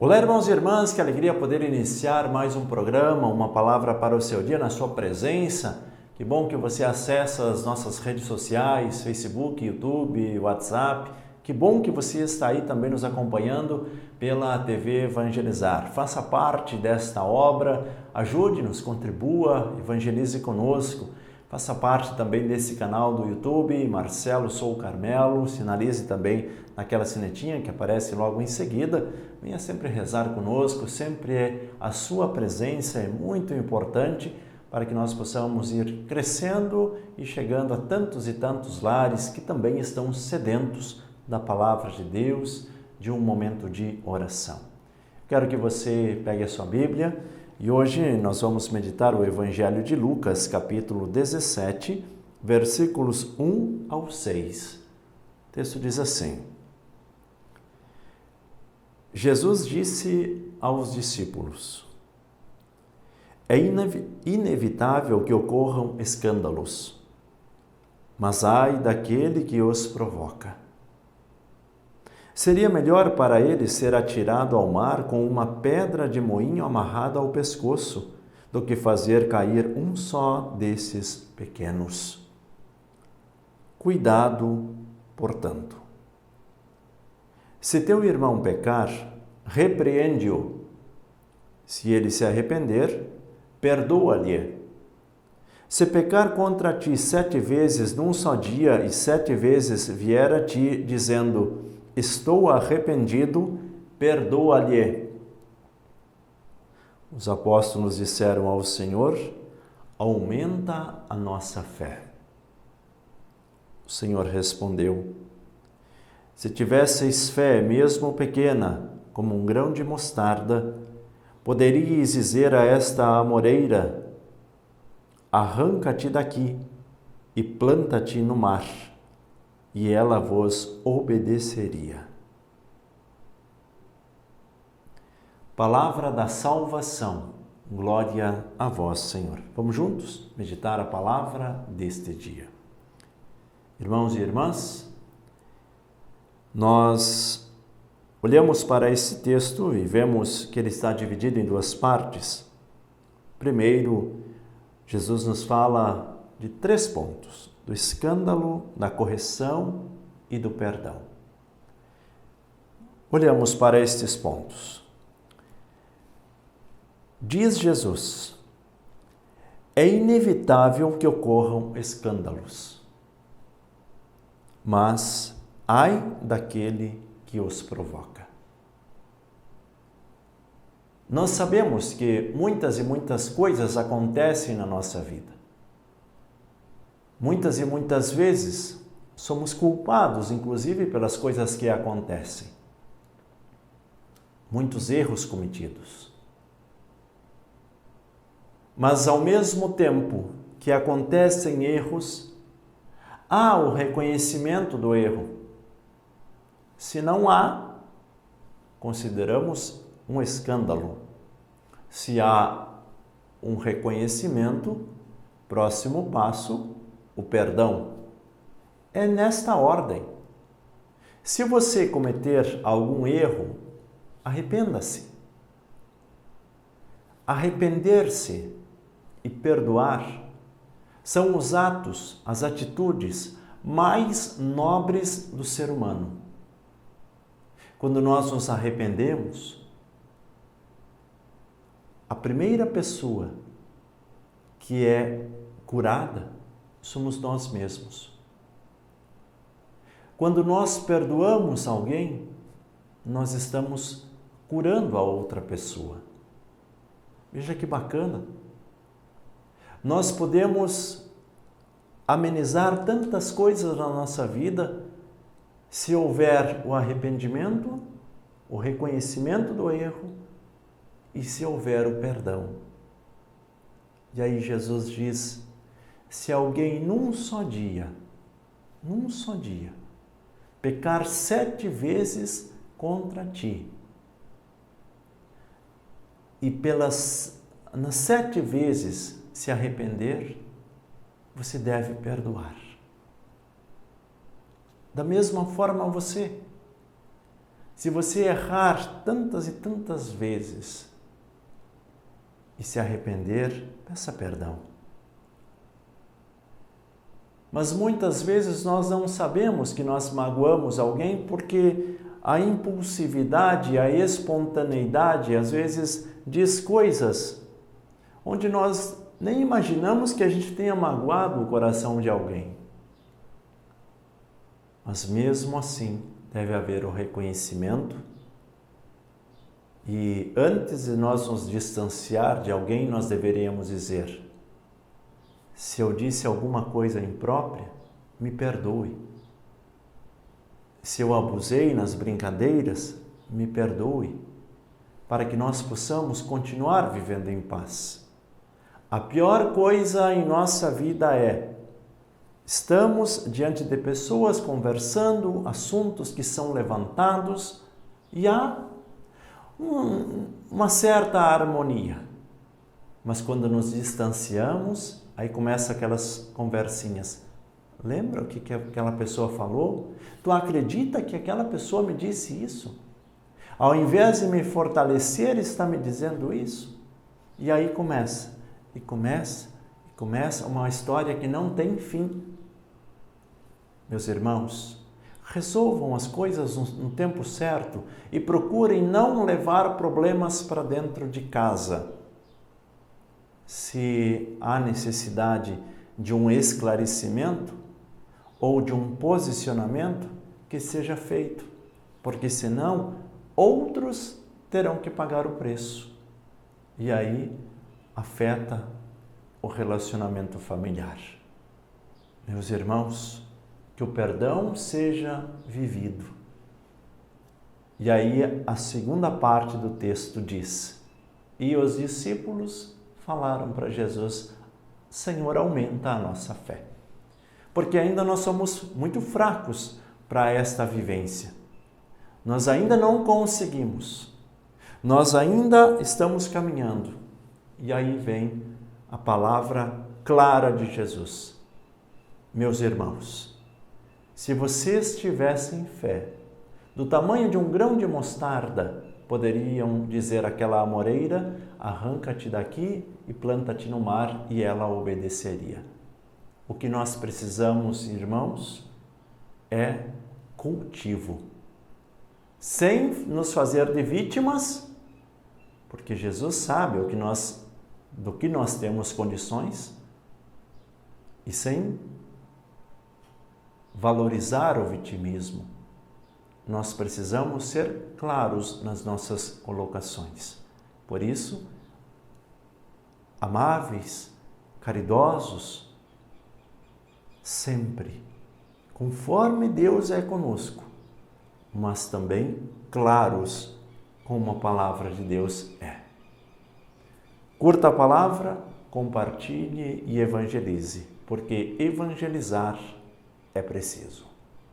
Olá, irmãos e irmãs, que alegria poder iniciar mais um programa, uma palavra para o seu dia na sua presença. Que bom que você acessa as nossas redes sociais, Facebook, YouTube, WhatsApp. Que bom que você está aí também nos acompanhando pela TV Evangelizar. Faça parte desta obra, ajude-nos, contribua, evangelize conosco. Faça parte também desse canal do YouTube, Marcelo Sou Carmelo, sinalize também naquela sinetinha que aparece logo em seguida. Venha sempre rezar conosco, sempre a sua presença é muito importante para que nós possamos ir crescendo e chegando a tantos e tantos lares que também estão sedentos da palavra de Deus, de um momento de oração. Quero que você pegue a sua Bíblia e hoje nós vamos meditar o Evangelho de Lucas, capítulo 17, versículos 1 ao 6. O texto diz assim: Jesus disse aos discípulos: é inevitável que ocorram escândalos, mas ai daquele que os provoca. Seria melhor para ele ser atirado ao mar com uma pedra de moinho amarrada ao pescoço, do que fazer cair um só desses pequenos. Cuidado, portanto. Se teu irmão pecar, repreende-o. Se ele se arrepender, perdoa-lhe. Se pecar contra ti 7 vezes num só dia e 7 vezes vier a ti dizendo: estou arrependido, perdoa-lhe. Os apóstolos disseram ao Senhor: aumenta a nossa fé. O Senhor respondeu: se tivesseis fé mesmo pequena, como um grão de mostarda, poderíeis dizer a esta amoreira: arranca-te daqui e planta-te no mar, e ela vos obedeceria. Palavra da salvação. Glória a vós, Senhor. Vamos juntos meditar a palavra deste dia. Irmãos e irmãs, nós olhamos para esse texto e vemos que ele está dividido em 2 partes. Primeiro, Jesus nos fala de 3 pontos: do escândalo, da correção e do perdão. Olhamos para estes pontos. Diz Jesus: é inevitável que ocorram escândalos, mas ai daquele que os provoca. Nós sabemos que muitas e muitas coisas acontecem na nossa vida. Muitas e muitas vezes somos culpados, inclusive, pelas coisas que acontecem. Muitos erros cometidos. Mas, ao mesmo tempo que acontecem erros, há o reconhecimento do erro. Se não há, consideramos um escândalo. Se há um reconhecimento, próximo passo, o perdão. É nesta ordem. Se você cometer algum erro, arrependa-se. Arrepender-se e perdoar são os atos, as atitudes mais nobres do ser humano. Quando nós nos arrependemos, a primeira pessoa que é curada somos nós mesmos. Quando nós perdoamos alguém, nós estamos curando a outra pessoa. Veja que bacana. Nós podemos amenizar tantas coisas na nossa vida se houver o arrependimento, o reconhecimento do erro e se houver o perdão. E aí Jesus diz: se alguém num só dia, pecar 7 vezes contra ti, e nas 7 vezes se arrepender, você deve perdoar. Da mesma forma você, Se você errar tantas e tantas vezes e se arrepender, peça perdão. Mas muitas vezes nós não sabemos que nós magoamos alguém porque a impulsividade, a espontaneidade, às vezes diz coisas onde nós nem imaginamos que a gente tenha magoado o coração de alguém. Mas mesmo assim, deve haver o reconhecimento e antes de nós nos distanciar de alguém, nós deveríamos dizer: se eu disse alguma coisa imprópria, me perdoe. Se eu abusei nas brincadeiras, me perdoe, para que nós possamos continuar vivendo em paz. A pior coisa em nossa vida estamos diante de pessoas conversando, assuntos que são levantados e há uma certa harmonia. Mas quando nos distanciamos, aí começa aquelas conversinhas. Lembra o que aquela pessoa falou? Tu acredita que aquela pessoa me disse isso? Ao invés de me fortalecer, está me dizendo isso? E aí começa uma história que não tem fim. Meus irmãos, resolvam as coisas no tempo certo e procurem não levar problemas para dentro de casa. Se há necessidade de um esclarecimento ou de um posicionamento, que seja feito, porque senão outros terão que pagar o preço. E aí afeta o relacionamento familiar. Meus irmãos, que o perdão seja vivido. E aí a segunda parte do texto diz: e os discípulos falaram para Jesus: Senhor, aumenta a nossa fé. Porque ainda nós somos muito fracos para esta vivência. Nós ainda não conseguimos. Nós ainda estamos caminhando. E aí vem a palavra clara de Jesus. Meus irmãos, se vocês tivessem fé do tamanho de um grão de mostarda, poderiam dizer àquela amoreira: arranca-te daqui e planta-te no mar, e ela obedeceria. O que nós precisamos, irmãos, é cultivo. Sem nos fazer de vítimas, porque Jesus sabe do que nós temos condições, e sem valorizar o vitimismo. Nós precisamos ser claros nas nossas colocações. Por isso, amáveis, caridosos, sempre, conforme Deus é conosco, mas também claros como a palavra de Deus é. Curta a palavra, compartilhe e evangelize, porque evangelizar é preciso.